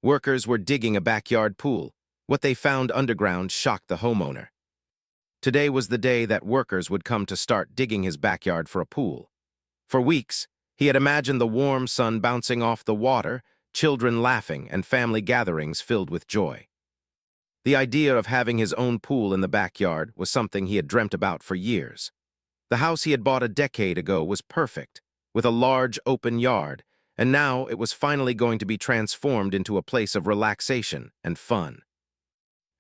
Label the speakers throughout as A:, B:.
A: Workers were digging a backyard pool. What they found underground shocked the homeowner. Today was the day that workers would come to start digging his backyard for a pool. For weeks, he had imagined the warm sun bouncing off the water, children laughing, and family gatherings filled with joy. The idea of having his own pool in the backyard was something he had dreamt about for years. The house he had bought a decade ago was perfect, with a large open yard, and now it was finally going to be transformed into a place of relaxation and fun.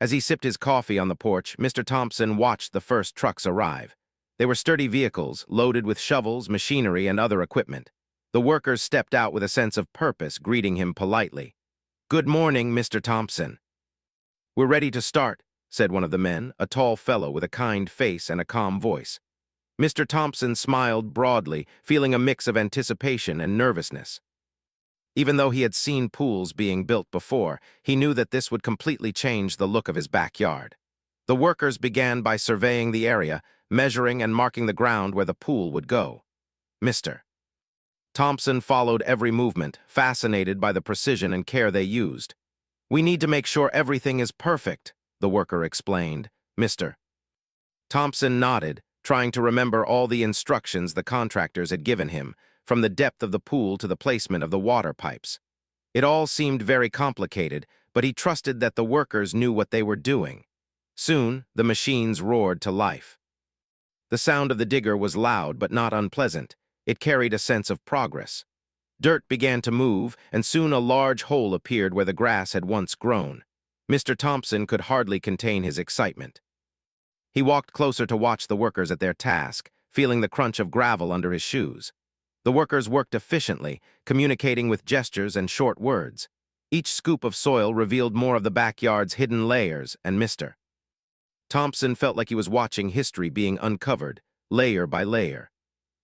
A: As he sipped his coffee on the porch, Mr. Thompson watched the first trucks arrive. They were sturdy vehicles, loaded with shovels, machinery, and other equipment. The workers stepped out with a sense of purpose, greeting him politely. "Good morning, Mr. Thompson." "We're ready to start," said one of the men, a tall fellow with a kind face and a calm voice. Mr. Thompson smiled broadly, feeling a mix of anticipation and nervousness. Even though he had seen pools being built before, he knew that this would completely change the look of his backyard. The workers began by surveying the area, measuring and marking the ground where the pool would go. Mr. Thompson followed every movement, fascinated by the precision and care they used. "We need to make sure everything is perfect," the worker explained. Mr. Thompson nodded, trying to remember all the instructions the contractors had given him, from the depth of the pool to the placement of the water pipes. It all seemed very complicated, but he trusted that the workers knew what they were doing. Soon, the machines roared to life. The sound of the digger was loud but not unpleasant. It carried a sense of progress. Dirt began to move, and soon a large hole appeared where the grass had once grown. Mr. Thompson could hardly contain his excitement. He walked closer to watch the workers at their task, feeling the crunch of gravel under his shoes. The workers worked efficiently, communicating with gestures and short words. Each scoop of soil revealed more of the backyard's hidden layers, and Mr. Thompson felt like he was watching history being uncovered, layer by layer.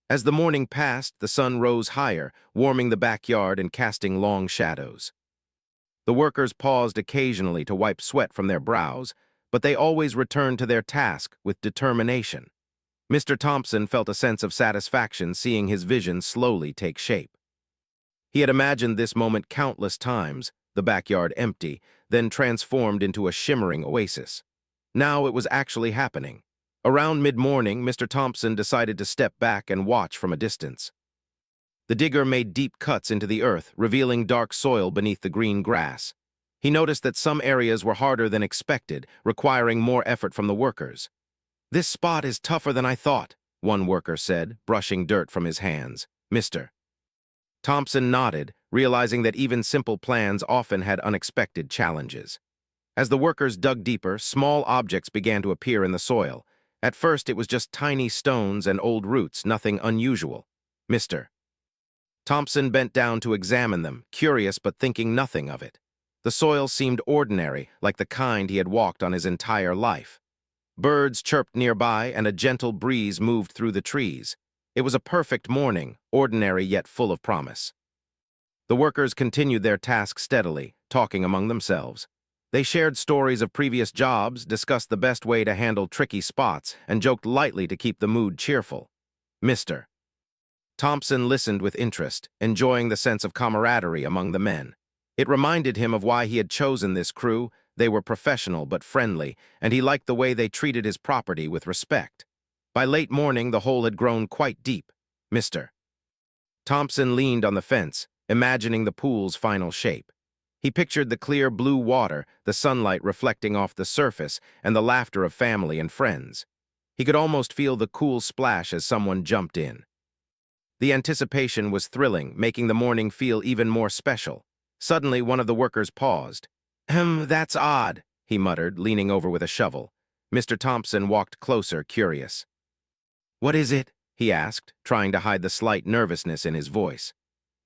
A: As the morning passed, the sun rose higher, warming the backyard and casting long shadows. The workers paused occasionally to wipe sweat from their brows, but they always returned to their task with determination. Mr. Thompson felt a sense of satisfaction seeing his vision slowly take shape. He had imagined this moment countless times, the backyard empty, then transformed into a shimmering oasis. Now it was actually happening. Around mid-morning, Mr. Thompson decided to step back and watch from a distance. The digger made deep cuts into the earth, revealing dark soil beneath the green grass. He noticed that some areas were harder than expected, requiring more effort from the workers. "This spot is tougher than I thought," one worker said, brushing dirt from his hands. Mr. Thompson nodded, realizing that even simple plans often had unexpected challenges. As the workers dug deeper, small objects began to appear in the soil. At first, it was just tiny stones and old roots, nothing unusual. Mr. Thompson bent down to examine them, curious but thinking nothing of it. The soil seemed ordinary, like the kind he had walked on his entire life. Birds chirped nearby, and a gentle breeze moved through the trees. It was a perfect morning, ordinary yet full of promise. The workers continued their task steadily, talking among themselves. They shared stories of previous jobs, discussed the best way to handle tricky spots, and joked lightly to keep the mood cheerful. Mr. Thompson listened with interest, enjoying the sense of camaraderie among the men. It reminded him of why he had chosen this crew. They were professional but friendly, and he liked the way they treated his property with respect. By late morning, the hole had grown quite deep. Mr. Thompson leaned on the fence, imagining the pool's final shape. He pictured the clear blue water, the sunlight reflecting off the surface, and the laughter of family and friends. He could almost feel the cool splash as someone jumped in. The anticipation was thrilling, making the morning feel even more special. Suddenly, one of the workers paused. That's odd," he muttered, leaning over with a shovel. Mr. Thompson walked closer, curious. "What is it?" he asked, trying to hide the slight nervousness in his voice.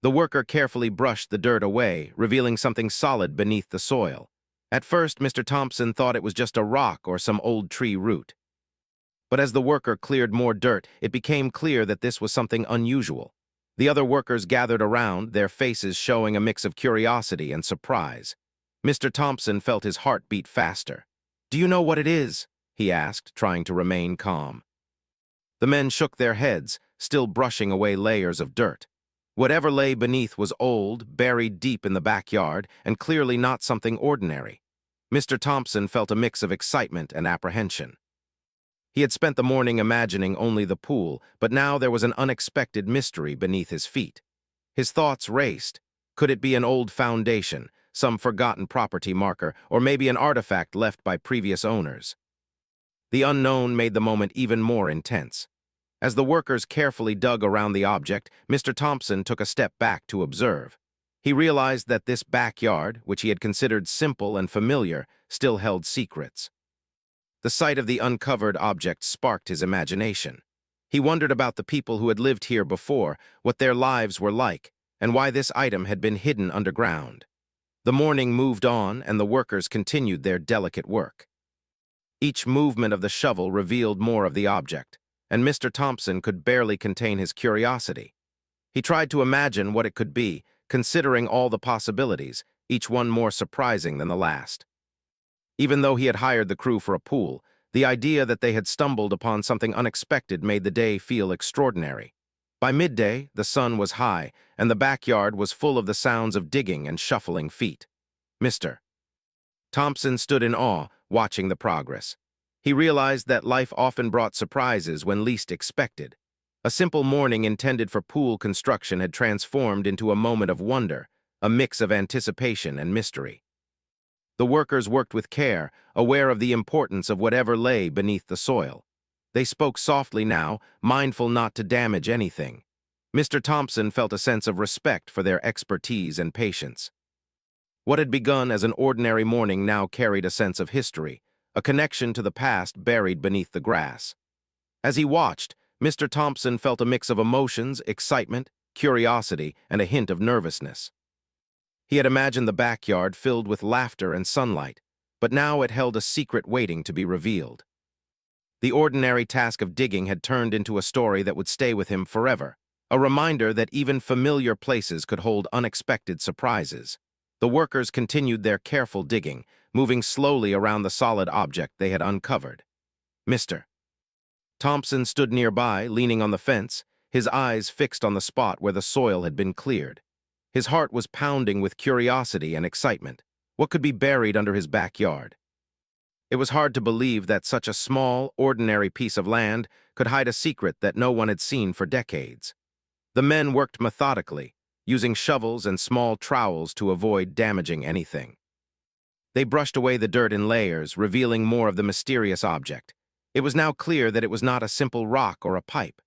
A: The worker carefully brushed the dirt away, revealing something solid beneath the soil. At first, Mr. Thompson thought it was just a rock or some old tree root. But as the worker cleared more dirt, it became clear that this was something unusual. The other workers gathered around, their faces showing a mix of curiosity and surprise. Mr. Thompson felt his heart beat faster. "Do you know what it is?" he asked, trying to remain calm. The men shook their heads, still brushing away layers of dirt. Whatever lay beneath was old, buried deep in the backyard, and clearly not something ordinary. Mr. Thompson felt a mix of excitement and apprehension. He had spent the morning imagining only the pool, but now there was an unexpected mystery beneath his feet. His thoughts raced. Could it be an old foundation, some forgotten property marker, or maybe an artifact left by previous owners? The unknown made the moment even more intense. As the workers carefully dug around the object, Mr. Thompson took a step back to observe. He realized that this backyard, which he had considered simple and familiar, still held secrets. The sight of the uncovered object sparked his imagination. He wondered about the people who had lived here before, what their lives were like, and why this item had been hidden underground. The morning moved on, and the workers continued their delicate work. Each movement of the shovel revealed more of the object, and Mr. Thompson could barely contain his curiosity. He tried to imagine what it could be, considering all the possibilities, each one more surprising than the last. Even though he had hired the crew for a pool, the idea that they had stumbled upon something unexpected made the day feel extraordinary. By midday, the sun was high, and the backyard was full of the sounds of digging and shuffling feet. Mr. Thompson stood in awe, watching the progress. He realized that life often brought surprises when least expected. A simple morning intended for pool construction had transformed into a moment of wonder, a mix of anticipation and mystery. The workers worked with care, aware of the importance of whatever lay beneath the soil. They spoke softly now, mindful not to damage anything. Mr. Thompson felt a sense of respect for their expertise and patience. What had begun as an ordinary morning now carried a sense of history, a connection to the past buried beneath the grass. As he watched, Mr. Thompson felt a mix of emotions, excitement, curiosity, and a hint of nervousness. He had imagined the backyard filled with laughter and sunlight, but now it held a secret waiting to be revealed. The ordinary task of digging had turned into a story that would stay with him forever, a reminder that even familiar places could hold unexpected surprises. The workers continued their careful digging, moving slowly around the solid object they had uncovered. Mr. Thompson stood nearby, leaning on the fence, his eyes fixed on the spot where the soil had been cleared. His heart was pounding with curiosity and excitement. What could be buried under his backyard? It was hard to believe that such a small, ordinary piece of land could hide a secret that no one had seen for decades. The men worked methodically, using shovels and small trowels to avoid damaging anything. They brushed away the dirt in layers, revealing more of the mysterious object. It was now clear that it was not a simple rock or a pipe.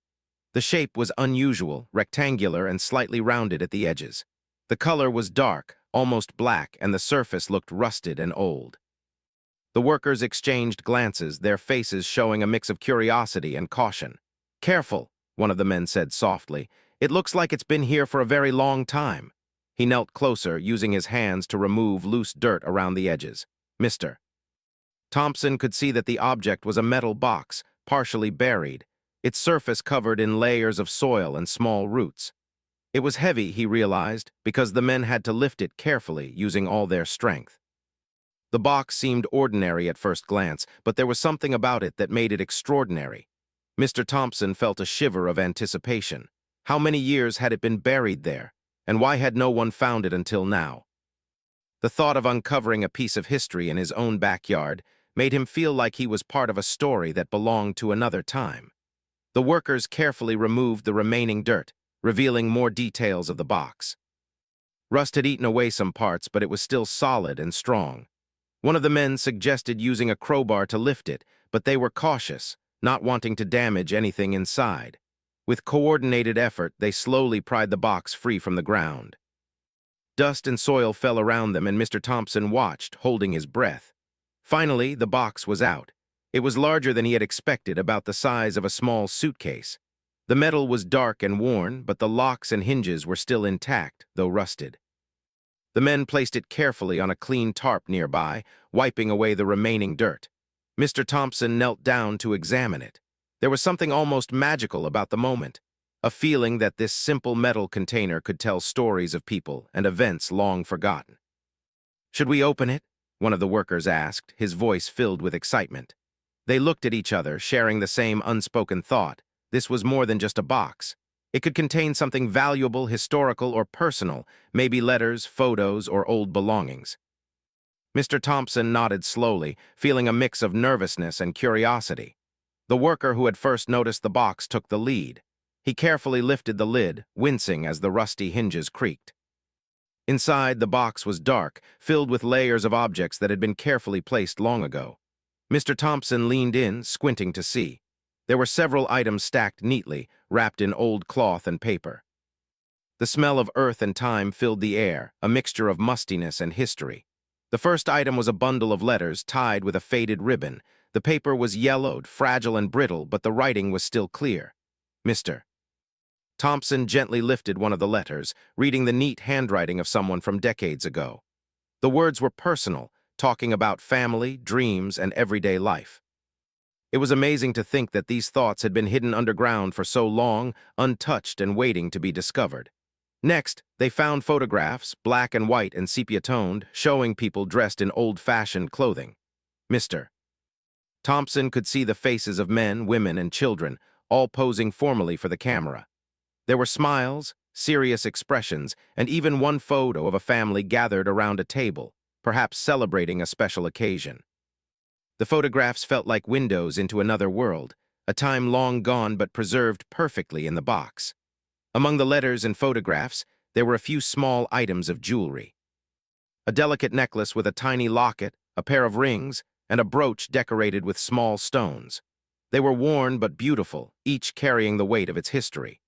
A: The shape was unusual, rectangular, and slightly rounded at the edges. The color was dark, almost black, and the surface looked rusted and old. The workers exchanged glances, their faces showing a mix of curiosity and caution. "Careful," one of the men said softly. "It looks like it's been here for a very long time." He knelt closer, using his hands to remove loose dirt around the edges. Mr. Thompson could see that the object was a metal box, partially buried, its surface covered in layers of soil and small roots. It was heavy, he realized, because the men had to lift it carefully, using all their strength. The box seemed ordinary at first glance, but there was something about it that made it extraordinary. Mr. Thompson felt a shiver of anticipation. How many years had it been buried there, and why had no one found it until now? The thought of uncovering a piece of history in his own backyard made him feel like he was part of a story that belonged to another time. The workers carefully removed the remaining dirt, revealing more details of the box. Rust had eaten away some parts, but it was still solid and strong. One of the men suggested using a crowbar to lift it, but they were cautious, not wanting to damage anything inside. With coordinated effort, they slowly pried the box free from the ground. Dust and soil fell around them, and Mr. Thompson watched, holding his breath. Finally, the box was out. It was larger than he had expected, about the size of a small suitcase. The metal was dark and worn, but the locks and hinges were still intact, though rusted. The men placed it carefully on a clean tarp nearby, wiping away the remaining dirt. Mr. Thompson knelt down to examine it. There was something almost magical about the moment, a feeling that this simple metal container could tell stories of people and events long forgotten. "Should we open it?" one of the workers asked, his voice filled with excitement. They looked at each other, sharing the same unspoken thought. This was more than just a box. It could contain something valuable, historical, or personal, maybe letters, photos, or old belongings. Mr. Thompson nodded slowly, feeling a mix of nervousness and curiosity. The worker who had first noticed the box took the lead. He carefully lifted the lid, wincing as the rusty hinges creaked. Inside, the box was dark, filled with layers of objects that had been carefully placed long ago. Mr. Thompson leaned in, squinting to see. There were several items stacked neatly, wrapped in old cloth and paper. The smell of earth and time filled the air, a mixture of mustiness and history. The first item was a bundle of letters tied with a faded ribbon. The paper was yellowed, fragile and brittle, but the writing was still clear. Mr. Thompson gently lifted one of the letters, reading the neat handwriting of someone from decades ago. The words were personal, talking about family, dreams, and everyday life. It was amazing to think that these thoughts had been hidden underground for so long, untouched and waiting to be discovered. Next, they found photographs, black and white and sepia-toned, showing people dressed in old-fashioned clothing. Mr. Thompson could see the faces of men, women, and children, all posing formally for the camera. There were smiles, serious expressions, and even one photo of a family gathered around a table, perhaps celebrating a special occasion. The photographs felt like windows into another world, a time long gone but preserved perfectly in the box. Among the letters and photographs, there were a few small items of jewelry. A delicate necklace with a tiny locket, a pair of rings, and a brooch decorated with small stones. They were worn but beautiful, each carrying the weight of its history.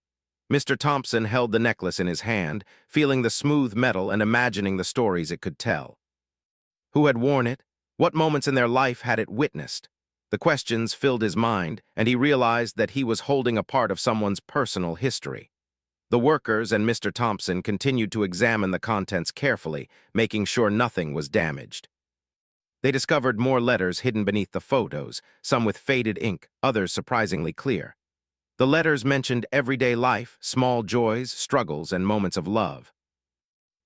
A: Mr. Thompson held the necklace in his hand, feeling the smooth metal and imagining the stories it could tell. Who had worn it? What moments in their life had it witnessed? The questions filled his mind, and he realized that he was holding a part of someone's personal history. The workers and Mr. Thompson continued to examine the contents carefully, making sure nothing was damaged. They discovered more letters hidden beneath the photos, some with faded ink, others surprisingly clear. The letters mentioned everyday life, small joys, struggles, and moments of love.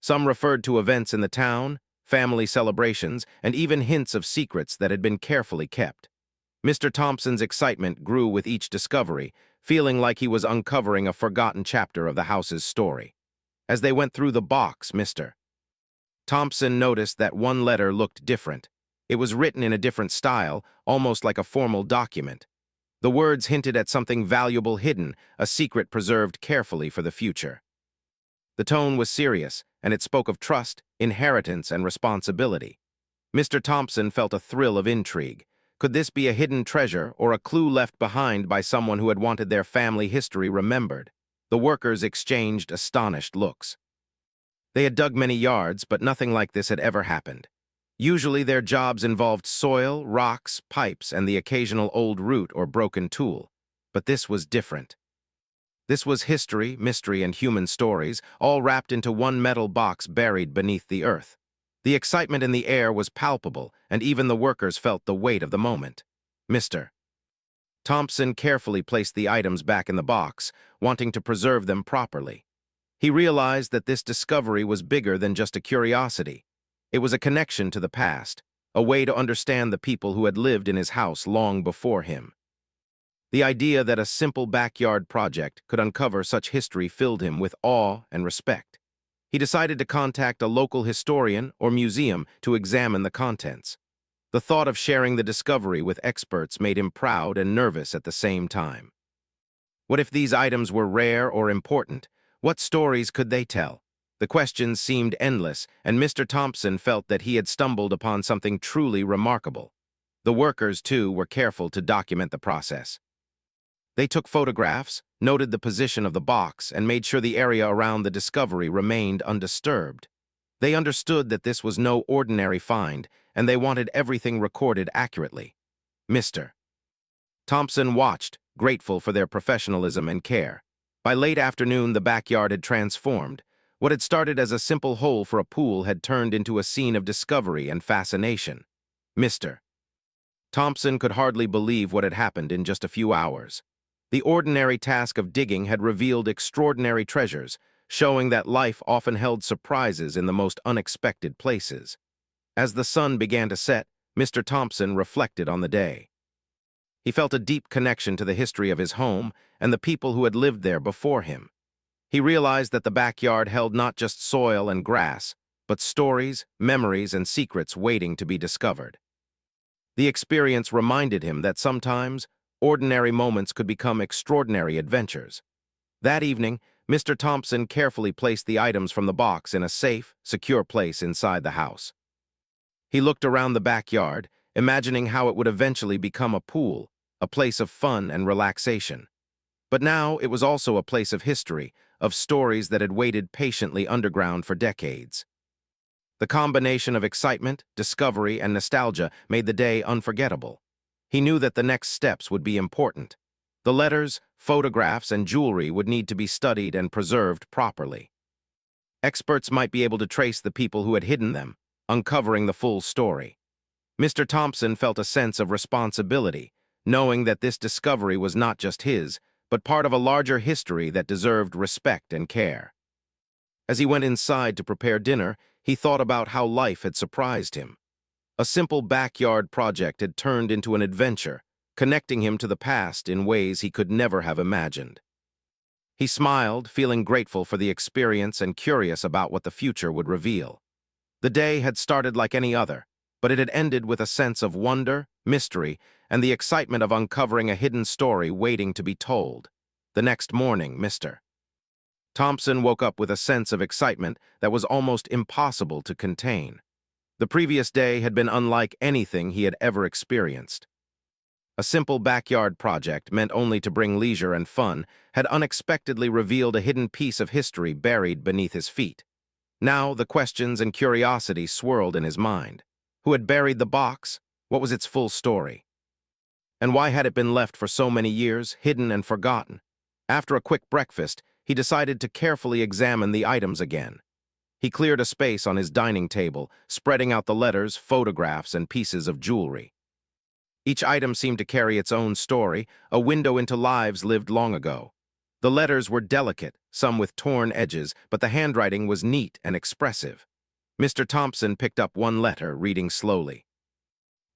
A: Some referred to events in the town, family celebrations, and even hints of secrets that had been carefully kept. Mr. Thompson's excitement grew with each discovery, feeling like he was uncovering a forgotten chapter of the house's story. As they went through the box, Mr. Thompson noticed that one letter looked different. It was written in a different style, almost like a formal document. The words hinted at something valuable hidden, a secret preserved carefully for the future. The tone was serious, and it spoke of trust, inheritance, and responsibility. Mr. Thompson felt a thrill of intrigue. Could this be a hidden treasure or a clue left behind by someone who had wanted their family history remembered? The workers exchanged astonished looks. They had dug many yards, but nothing like this had ever happened. Usually their jobs involved soil, rocks, pipes, and the occasional old root or broken tool. But this was different. This was history, mystery, and human stories, all wrapped into one metal box buried beneath the earth. The excitement in the air was palpable, and even the workers felt the weight of the moment. Mr. Thompson carefully placed the items back in the box, wanting to preserve them properly. He realized that this discovery was bigger than just a curiosity. It was a connection to the past, a way to understand the people who had lived in his house long before him. The idea that a simple backyard project could uncover such history filled him with awe and respect. He decided to contact a local historian or museum to examine the contents. The thought of sharing the discovery with experts made him proud and nervous at the same time. What if these items were rare or important? What stories could they tell? The questions seemed endless, and Mr. Thompson felt that he had stumbled upon something truly remarkable. The workers, too, were careful to document the process. They took photographs, noted the position of the box, and made sure the area around the discovery remained undisturbed. They understood that this was no ordinary find, and they wanted everything recorded accurately. Mr. Thompson watched, grateful for their professionalism and care. By late afternoon, the backyard had transformed. What had started as a simple hole for a pool had turned into a scene of discovery and fascination. Mr. Thompson could hardly believe what had happened in just a few hours. The ordinary task of digging had revealed extraordinary treasures, showing that life often held surprises in the most unexpected places. As the sun began to set, Mr. Thompson reflected on the day. He felt a deep connection to the history of his home and the people who had lived there before him. He realized that the backyard held not just soil and grass, but stories, memories, and secrets waiting to be discovered. The experience reminded him that sometimes ordinary moments could become extraordinary adventures. That evening, Mr. Thompson carefully placed the items from the box in a safe, secure place inside the house. He looked around the backyard, imagining how it would eventually become a pool, a place of fun and relaxation. But now it was also a place of history, of stories that had waited patiently underground for decades. The combination of excitement, discovery, and nostalgia made the day unforgettable. He knew that the next steps would be important. The letters, photographs, and jewelry would need to be studied and preserved properly. Experts might be able to trace the people who had hidden them, uncovering the full story. Mr. Thompson felt a sense of responsibility, knowing that this discovery was not just his, but part of a larger history that deserved respect and care. As he went inside to prepare dinner, he thought about how life had surprised him. A simple backyard project had turned into an adventure, connecting him to the past in ways he could never have imagined. He smiled, feeling grateful for the experience and curious about what the future would reveal. The day had started like any other, but it had ended with a sense of wonder, mystery, and the excitement of uncovering a hidden story waiting to be told. The next morning, Mr. Thompson woke up with a sense of excitement that was almost impossible to contain. The previous day had been unlike anything he had ever experienced. A simple backyard project, meant only to bring leisure and fun, had unexpectedly revealed a hidden piece of history buried beneath his feet. Now the questions and curiosity swirled in his mind. Who had buried the box? What was its full story? And why had it been left for so many years, hidden and forgotten? After a quick breakfast, he decided to carefully examine the items again. He cleared a space on his dining table, spreading out the letters, photographs, and pieces of jewelry. Each item seemed to carry its own story, a window into lives lived long ago. The letters were delicate, some with torn edges, but the handwriting was neat and expressive. Mr. Thompson picked up one letter, reading slowly.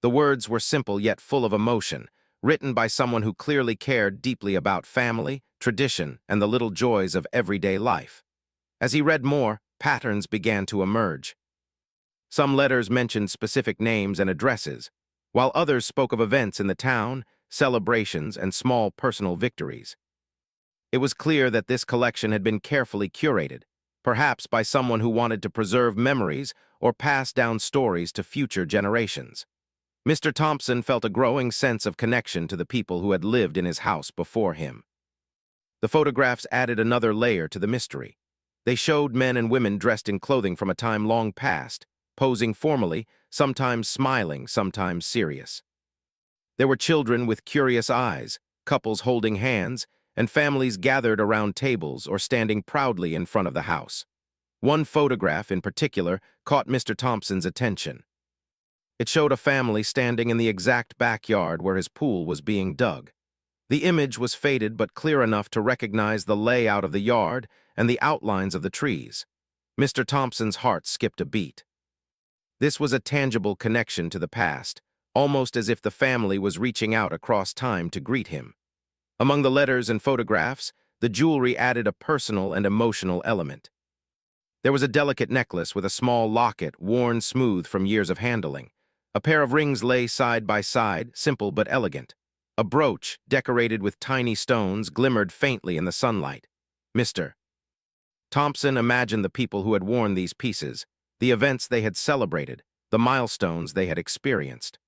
A: The words were simple yet full of emotion, written by someone who clearly cared deeply about family, tradition, and the little joys of everyday life. As he read more, patterns began to emerge. Some letters mentioned specific names and addresses, while others spoke of events in the town, celebrations, and small personal victories. It was clear that this collection had been carefully curated, perhaps by someone who wanted to preserve memories or pass down stories to future generations. Mr. Thompson felt a growing sense of connection to the people who had lived in his house before him. The photographs added another layer to the mystery. They showed men and women dressed in clothing from a time long past, posing formally, sometimes smiling, sometimes serious. There were children with curious eyes, couples holding hands, and families gathered around tables or standing proudly in front of the house. One photograph, in particular, caught Mr. Thompson's attention. It showed a family standing in the exact backyard where his pool was being dug. The image was faded but clear enough to recognize the layout of the yard and the outlines of the trees. Mr. Thompson's heart skipped a beat. This was a tangible connection to the past, almost as if the family was reaching out across time to greet him. Among the letters and photographs, the jewelry added a personal and emotional element. There was a delicate necklace with a small locket worn smooth from years of handling. A pair of rings lay side by side, simple but elegant. A brooch, decorated with tiny stones, glimmered faintly in the sunlight. Mr. Thompson imagined the people who had worn these pieces, the events they had celebrated, the milestones they had experienced.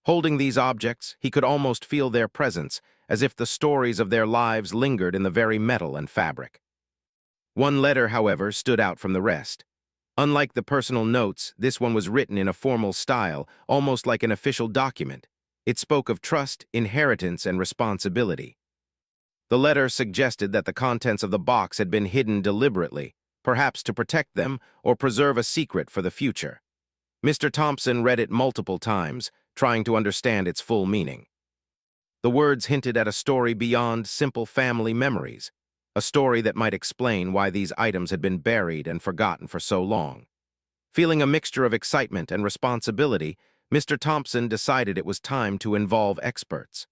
A: Holding these objects, he could almost feel their presence, as if the stories of their lives lingered in the very metal and fabric. One letter, however, stood out from the rest. Unlike the personal notes, this one was written in a formal style, almost like an official document. It spoke of trust, inheritance, and responsibility. The letter suggested that the contents of the box had been hidden deliberately, perhaps to protect them or preserve a secret for the future. Mr. Thompson read it multiple times, trying to understand its full meaning. The words hinted at a story beyond simple family memories, a story that might explain why these items had been buried and forgotten for so long. Feeling a mixture of excitement and responsibility, Mr. Thompson decided it was time to involve experts.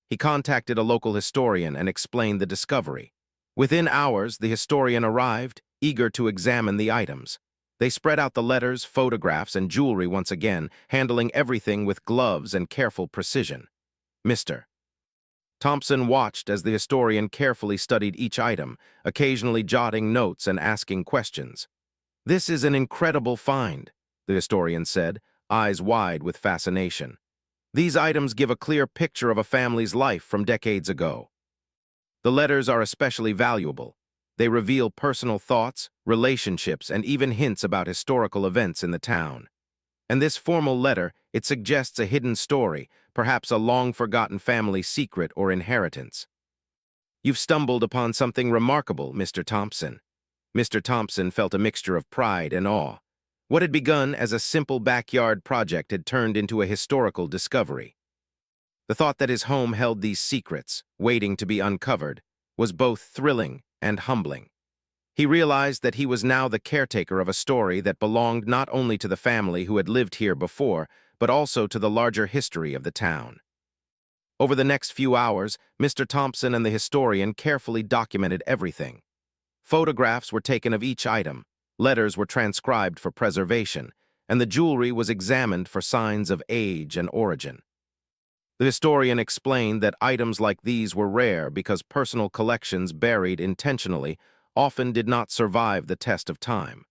A: He contacted a local historian and explained the discovery. Within hours, the historian arrived, eager to examine the items. They spread out the letters, photographs, and jewelry once again, handling everything with gloves and careful precision. Mr. Thompson watched as the historian carefully studied each item, occasionally jotting notes and asking questions. "This is an incredible find," the historian said, eyes wide with fascination. "These items give a clear picture of a family's life from decades ago." The letters are especially valuable. They reveal personal thoughts, relationships, and even hints about historical events in the town. And this formal letter, it suggests a hidden story, perhaps a long-forgotten family secret or inheritance. "You've stumbled upon something remarkable, Mr. Thompson." Mr. Thompson felt a mixture of pride and awe. What had begun as a simple backyard project had turned into a historical discovery. The thought that his home held these secrets, waiting to be uncovered, was both thrilling and humbling. He realized that he was now the caretaker of a story that belonged not only to the family who had lived here before, but also to the larger history of the town. Over the next few hours, Mr. Thompson and the historian carefully documented everything. Photographs were taken of each item, letters were transcribed for preservation, and the jewelry was examined for signs of age and origin. The historian explained that items like these were rare because personal collections buried intentionally often did not survive the test of time.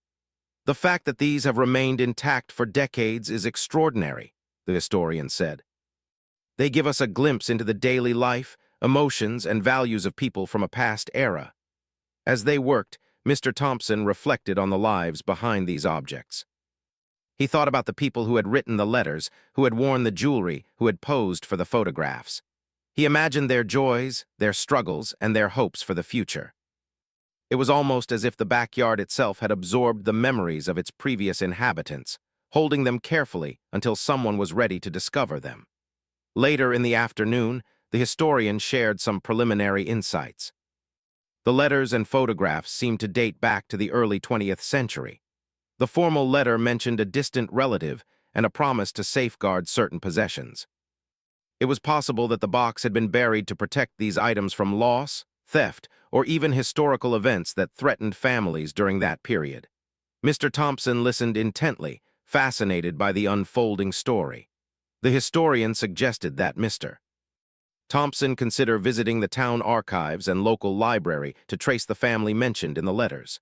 A: "The fact that these have remained intact for decades is extraordinary," the historian said. "They give us a glimpse into the daily life, emotions, and values of people from a past era." As they worked, Mr. Thompson reflected on the lives behind these objects. He thought about the people who had written the letters, who had worn the jewelry, who had posed for the photographs. He imagined their joys, their struggles, and their hopes for the future. It was almost as if the backyard itself had absorbed the memories of its previous inhabitants, holding them carefully until someone was ready to discover them. Later in the afternoon, the historian shared some preliminary insights. The letters and photographs seemed to date back to the early 20th century. The formal letter mentioned a distant relative and a promise to safeguard certain possessions. It was possible that the box had been buried to protect these items from loss, theft, or even historical events that threatened families during that period. Mr. Thompson listened intently, fascinated by the unfolding story. The historian suggested that Mr. Thompson consider visiting the town archives and local library to trace the family mentioned in the letters.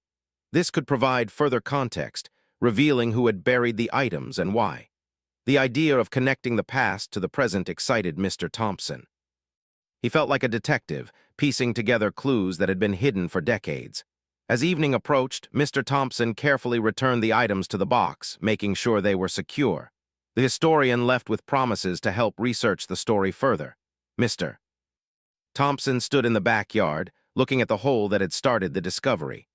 A: This could provide further context, revealing who had buried the items and why. The idea of connecting the past to the present excited Mr. Thompson. He felt like a detective, piecing together clues that had been hidden for decades. As evening approached, Mr. Thompson carefully returned the items to the box, making sure they were secure. The historian left with promises to help research the story further. Mr. Thompson stood in the backyard, looking at the hole that had started the discovery.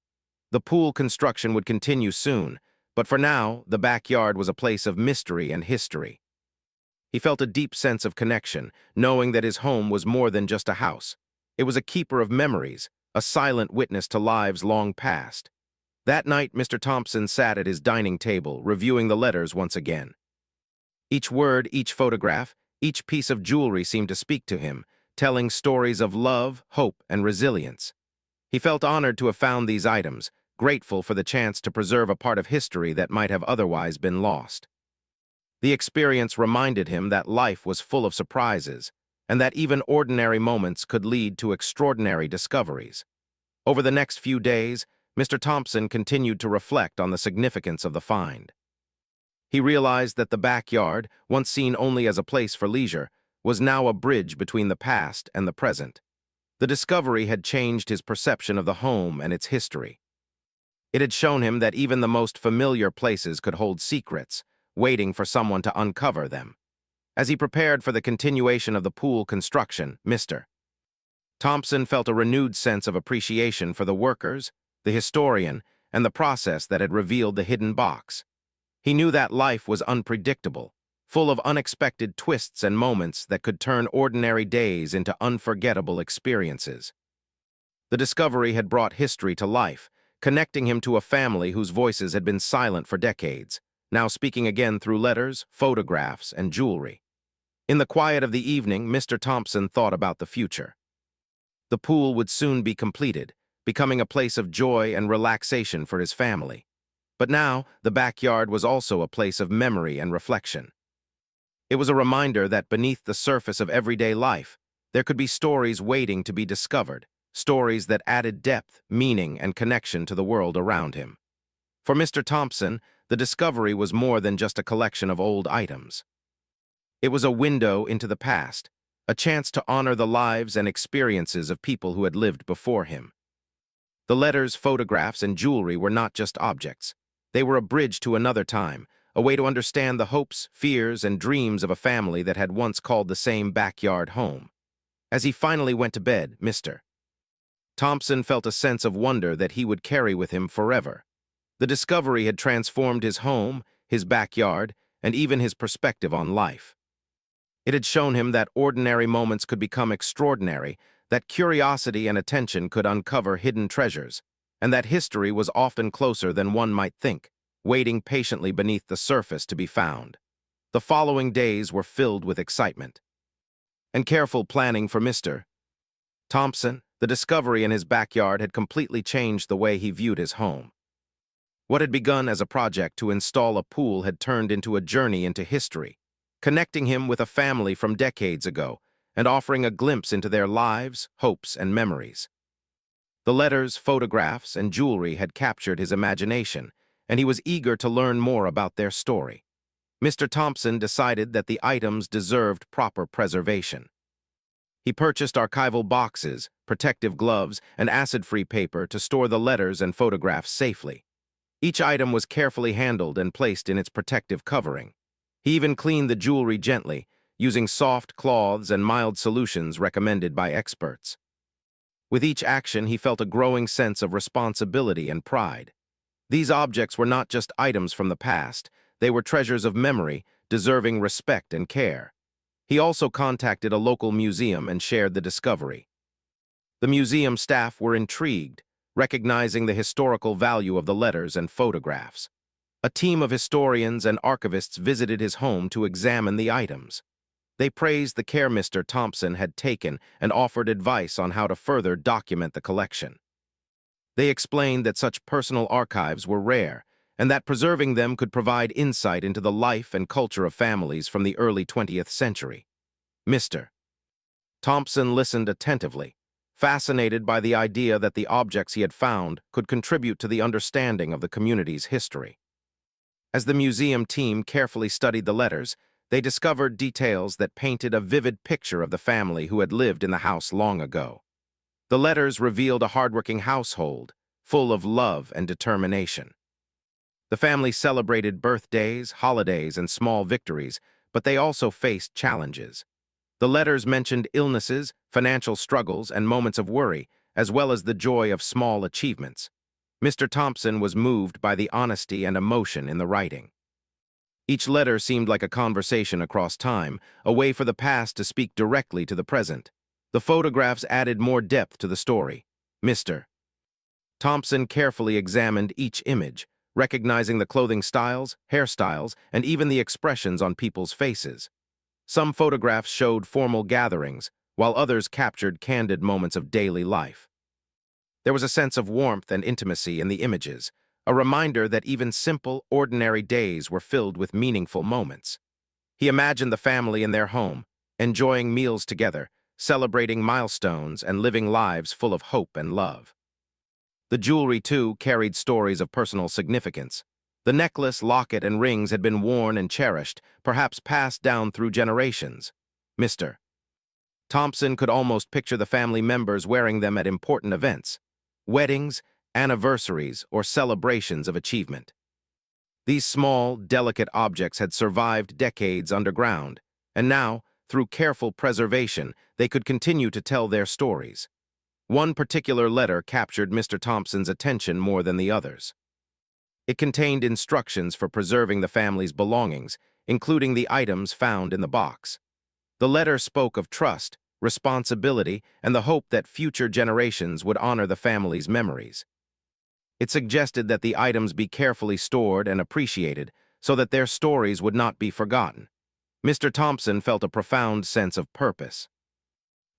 A: The pool construction would continue soon, but for now, the backyard was a place of mystery and history. He felt a deep sense of connection, knowing that his home was more than just a house. It was a keeper of memories, a silent witness to lives long past. That night, Mr. Thompson sat at his dining table, reviewing the letters once again. Each word, each photograph, each piece of jewelry seemed to speak to him, telling stories of love, hope, and resilience. He felt honored to have found these items, grateful for the chance to preserve a part of history that might have otherwise been lost. The experience reminded him that life was full of surprises, and that even ordinary moments could lead to extraordinary discoveries. Over the next few days, Mr. Thompson continued to reflect on the significance of the find. He realized that the backyard, once seen only as a place for leisure, was now a bridge between the past and the present. The discovery had changed his perception of the home and its history. It had shown him that even the most familiar places could hold secrets, waiting for someone to uncover them. As he prepared for the continuation of the pool construction, Mr. Thompson felt a renewed sense of appreciation for the workers, the historian, and the process that had revealed the hidden box. He knew that life was unpredictable, full of unexpected twists and moments that could turn ordinary days into unforgettable experiences. The discovery had brought history to life, connecting him to a family whose voices had been silent for decades, now speaking again through letters, photographs, and jewelry. In the quiet of the evening, Mr. Thompson thought about the future. The pool would soon be completed, becoming a place of joy and relaxation for his family. But now, the backyard was also a place of memory and reflection. It was a reminder that beneath the surface of everyday life, there could be stories waiting to be discovered, stories that added depth, meaning, and connection to the world around him. For Mr. Thompson, the discovery was more than just a collection of old items. It was a window into the past, a chance to honor the lives and experiences of people who had lived before him. The letters, photographs, and jewelry were not just objects. They were a bridge to another time, a way to understand the hopes, fears, and dreams of a family that had once called the same backyard home. As he finally went to bed, Mr. Thompson felt a sense of wonder that he would carry with him forever. The discovery had transformed his home, his backyard, and even his perspective on life. It had shown him that ordinary moments could become extraordinary, that curiosity and attention could uncover hidden treasures, and that history was often closer than one might think, waiting patiently beneath the surface to be found. The following days were filled with excitement and careful planning for Mr. Thompson. The discovery in his backyard had completely changed the way he viewed his home. What had begun as a project to install a pool had turned into a journey into history, connecting him with a family from decades ago and offering a glimpse into their lives, hopes, and memories. The letters, photographs, and jewelry had captured his imagination, and he was eager to learn more about their story. Mr. Thompson decided that the items deserved proper preservation. He purchased archival boxes, protective gloves, and acid-free paper to store the letters and photographs safely. Each item was carefully handled and placed in its protective covering. He even cleaned the jewelry gently, using soft cloths and mild solutions recommended by experts. With each action, he felt a growing sense of responsibility and pride. These objects were not just items from the past, they were treasures of memory, deserving respect and care. He also contacted a local museum and shared the discovery. The museum staff were intrigued, recognizing the historical value of the letters and photographs. A team of historians and archivists visited his home to examine the items. They praised the care Mr. Thompson had taken and offered advice on how to further document the collection. They explained that such personal archives were rare, and that preserving them could provide insight into the life and culture of families from the early 20th century. Mr. Thompson listened attentively, fascinated by the idea that the objects he had found could contribute to the understanding of the community's history. As the museum team carefully studied the letters, they discovered details that painted a vivid picture of the family who had lived in the house long ago. The letters revealed a hardworking household, full of love and determination. The family celebrated birthdays, holidays, and small victories, but they also faced challenges. The letters mentioned illnesses, financial struggles, and moments of worry, as well as the joy of small achievements. Mr. Thompson was moved by the honesty and emotion in the writing. Each letter seemed like a conversation across time, a way for the past to speak directly to the present. The photographs added more depth to the story. Mr. Thompson carefully examined each image, recognizing the clothing styles, hairstyles, and even the expressions on people's faces. Some photographs showed formal gatherings, while others captured candid moments of daily life. There was a sense of warmth and intimacy in the images, a reminder that even simple, ordinary days were filled with meaningful moments. He imagined the family in their home, enjoying meals together, celebrating milestones, and living lives full of hope and love. The jewelry, too, carried stories of personal significance. The necklace, locket, and rings had been worn and cherished, perhaps passed down through generations. Mr. Thompson could almost picture the family members wearing them at important events, weddings, anniversaries, or celebrations of achievement. These small, delicate objects had survived decades underground, and now, through careful preservation, they could continue to tell their stories. One particular letter captured Mr. Thompson's attention more than the others. It contained instructions for preserving the family's belongings, including the items found in the box. The letter spoke of trust, responsibility, and the hope that future generations would honor the family's memories. It suggested that the items be carefully stored and appreciated so that their stories would not be forgotten. Mr. Thompson felt a profound sense of purpose.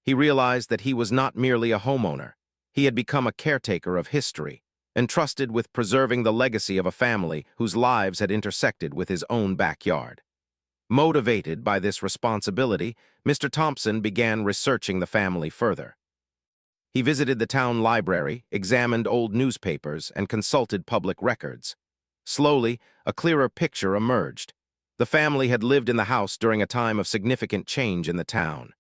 A: He realized that he was not merely a homeowner. He had become a caretaker of history, entrusted with preserving the legacy of a family whose lives had intersected with his own backyard. Motivated by this responsibility, Mr. Thompson began researching the family further. He visited the town library, examined old newspapers, and consulted public records. Slowly, a clearer picture emerged. The family had lived in the house during a time of significant change in the town.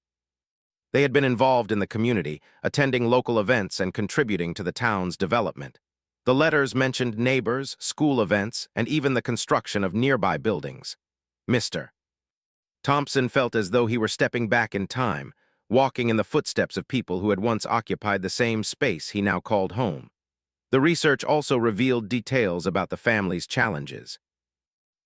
A: They had been involved in the community, attending local events and contributing to the town's development. The letters mentioned neighbors, school events, and even the construction of nearby buildings. Mr. Thompson felt as though he were stepping back in time, walking in the footsteps of people who had once occupied the same space he now called home. The research also revealed details about the family's challenges.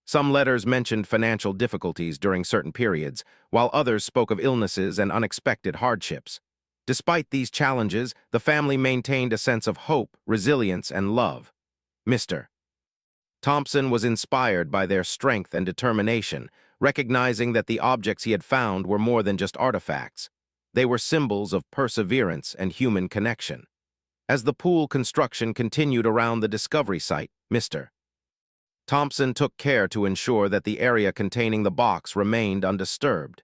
A: Some letters mentioned financial difficulties during certain periods, while others spoke of illnesses and unexpected hardships. Despite these challenges, the family maintained a sense of hope, resilience, and love. Mr. Thompson was inspired by their strength and determination, recognizing that the objects he had found were more than just artifacts. They were symbols of perseverance and human connection. As the pool construction continued around the discovery site, Mr. Thompson took care to ensure that the area containing the box remained undisturbed.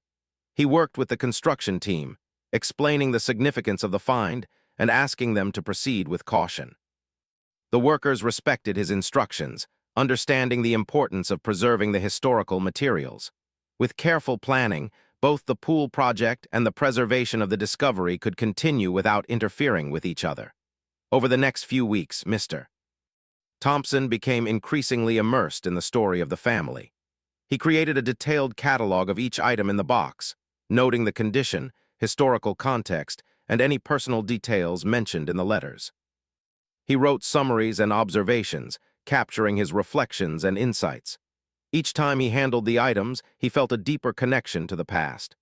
A: He worked with the construction team, explaining the significance of the find and asking them to proceed with caution. The workers respected his instructions, understanding the importance of preserving the historical materials. With careful planning, both the pool project and the preservation of the discovery could continue without interfering with each other. Over the next few weeks, Mr. Thompson became increasingly immersed in the story of the family. He created a detailed catalog of each item in the box, noting the condition, historical context, and any personal details mentioned in the letters. He wrote summaries and observations, capturing his reflections and insights. Each time he handled the items, he felt a deeper connection to the past.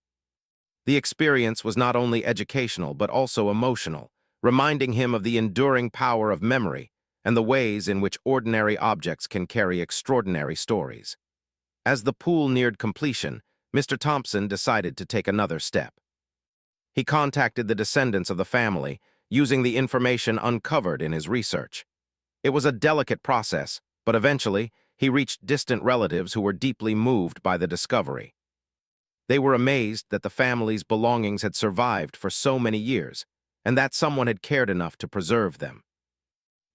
A: The experience was not only educational but also emotional, reminding him of the enduring power of memory and the ways in which ordinary objects can carry extraordinary stories. As the pool neared completion, Mr. Thompson decided to take another step. He contacted the descendants of the family, using the information uncovered in his research. It was a delicate process, but eventually, he reached distant relatives who were deeply moved by the discovery. They were amazed that the family's belongings had survived for so many years, and that someone had cared enough to preserve them.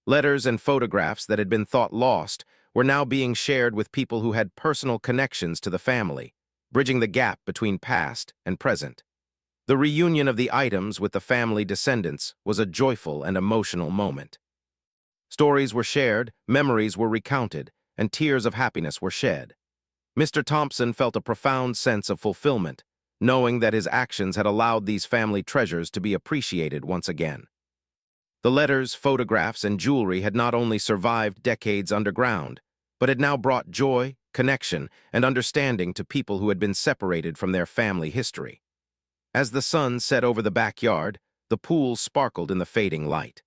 A: Letters and photographs that had been thought lost were now being shared with people who had personal connections to the family, bridging the gap between past and present. The reunion of the items with the family descendants was a joyful and emotional moment. Stories were shared, memories were recounted, and tears of happiness were shed. Mr. Thompson felt a profound sense of fulfillment, knowing that his actions had allowed these family treasures to be appreciated once again. The letters, photographs, and jewelry had not only survived decades underground, but had now brought joy, connection, and understanding to people who had been separated from their family history. As the sun set over the backyard, the pool sparkled in the fading light.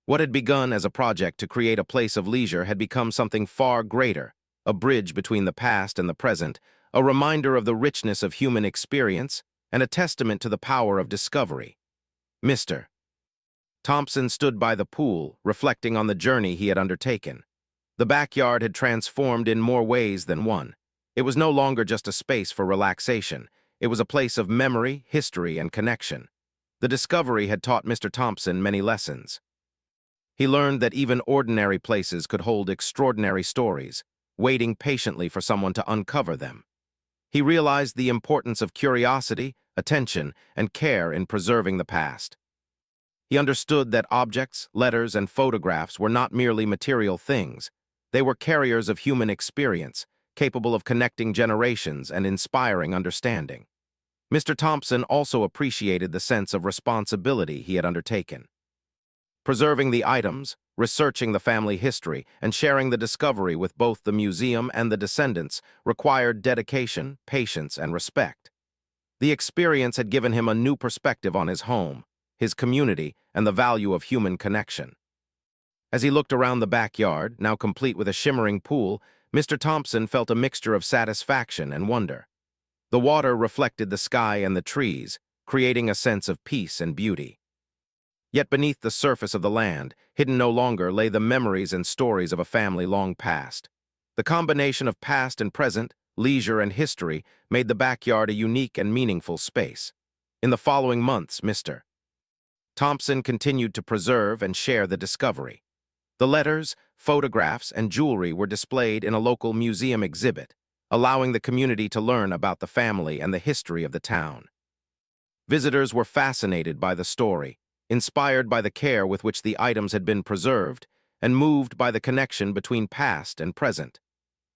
A: What had begun as a project to create a place of leisure had become something far greater, a bridge between the past and the present, a reminder of the richness of human experience, and a testament to the power of discovery. Mr. Thompson stood by the pool, reflecting on the journey he had undertaken. The backyard had transformed in more ways than one. It was no longer just a space for relaxation. It was a place of memory, history, and connection. The discovery had taught Mr. Thompson many lessons. He learned that even ordinary places could hold extraordinary stories, waiting patiently for someone to uncover them. He realized the importance of curiosity, attention, and care in preserving the past. He understood that objects, letters, and photographs were not merely material things. They were carriers of human experience, capable of connecting generations and inspiring understanding. Mr. Thompson also appreciated the sense of responsibility he had undertaken. Preserving the items, researching the family history, and sharing the discovery with both the museum and the descendants required dedication, patience, and respect. The experience had given him a new perspective on his home, his community, and the value of human connection. As he looked around the backyard, now complete with a shimmering pool, Mr. Thompson felt a mixture of satisfaction and wonder. The water reflected the sky and the trees, creating a sense of peace and beauty. Yet beneath the surface of the land, hidden no longer, lay the memories and stories of a family long past. The combination of past and present, leisure and history, made the backyard a unique and meaningful space. In the following months, Mr. Thompson continued to preserve and share the discovery. The letters, photographs, and jewelry were displayed in a local museum exhibit, allowing the community to learn about the family and the history of the town. Visitors were fascinated by the story, inspired by the care with which the items had been preserved, and moved by the connection between past and present.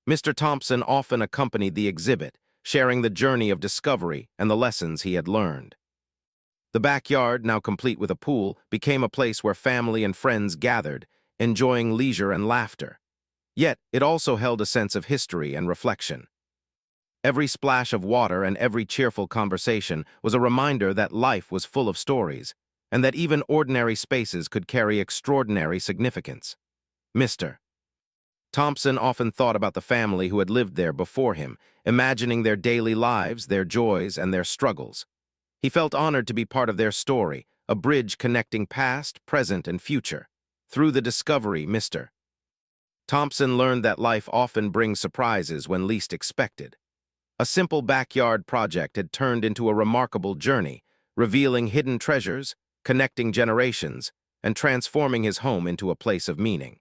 A: Mr. Thompson often accompanied the exhibit, sharing the journey of discovery and the lessons he had learned. The backyard, now complete with a pool, became a place where family and friends gathered, enjoying leisure and laughter. Yet, it also held a sense of history and reflection. Every splash of water and every cheerful conversation was a reminder that life was full of stories, and that even ordinary spaces could carry extraordinary significance. Mr. Thompson often thought about the family who had lived there before him, imagining their daily lives, their joys, and their struggles. He felt honored to be part of their story, a bridge connecting past, present, and future. Through the discovery, Mr. Thompson learned that life often brings surprises when least expected. A simple backyard project had turned into a remarkable journey, revealing hidden treasures, connecting generations, and transforming his home into a place of meaning.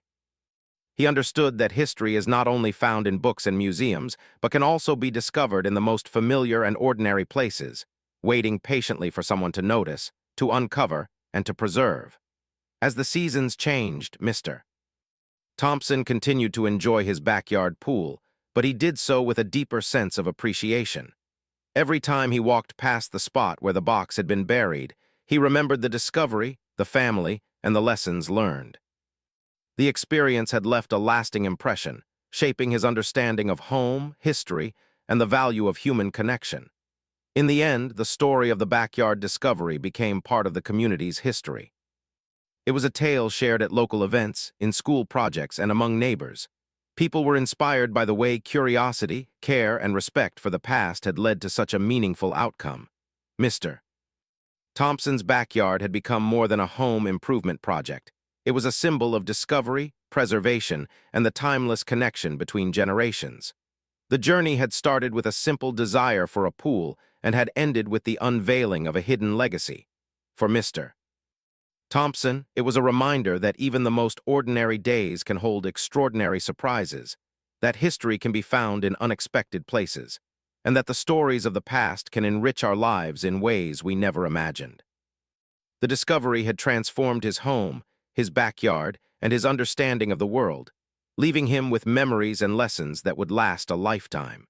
A: He understood that history is not only found in books and museums, but can also be discovered in the most familiar and ordinary places, waiting patiently for someone to notice, to uncover, and to preserve. As the seasons changed, Mr. Thompson continued to enjoy his backyard pool, but he did so with a deeper sense of appreciation. Every time he walked past the spot where the box had been buried, he remembered the discovery, the family, and the lessons learned. The experience had left a lasting impression, shaping his understanding of home, history, and the value of human connection. In the end, the story of the backyard discovery became part of the community's history. It was a tale shared at local events, in school projects, and among neighbors. People were inspired by the way curiosity, care, and respect for the past had led to such a meaningful outcome. Mr. Thompson's backyard had become more than a home improvement project. It was a symbol of discovery, preservation, and the timeless connection between generations. The journey had started with a simple desire for a pool and had ended with the unveiling of a hidden legacy. For Mr. Thompson, it was a reminder that even the most ordinary days can hold extraordinary surprises, that history can be found in unexpected places, and that the stories of the past can enrich our lives in ways we never imagined. The discovery had transformed his home, his backyard, and his understanding of the world, leaving him with memories and lessons that would last a lifetime.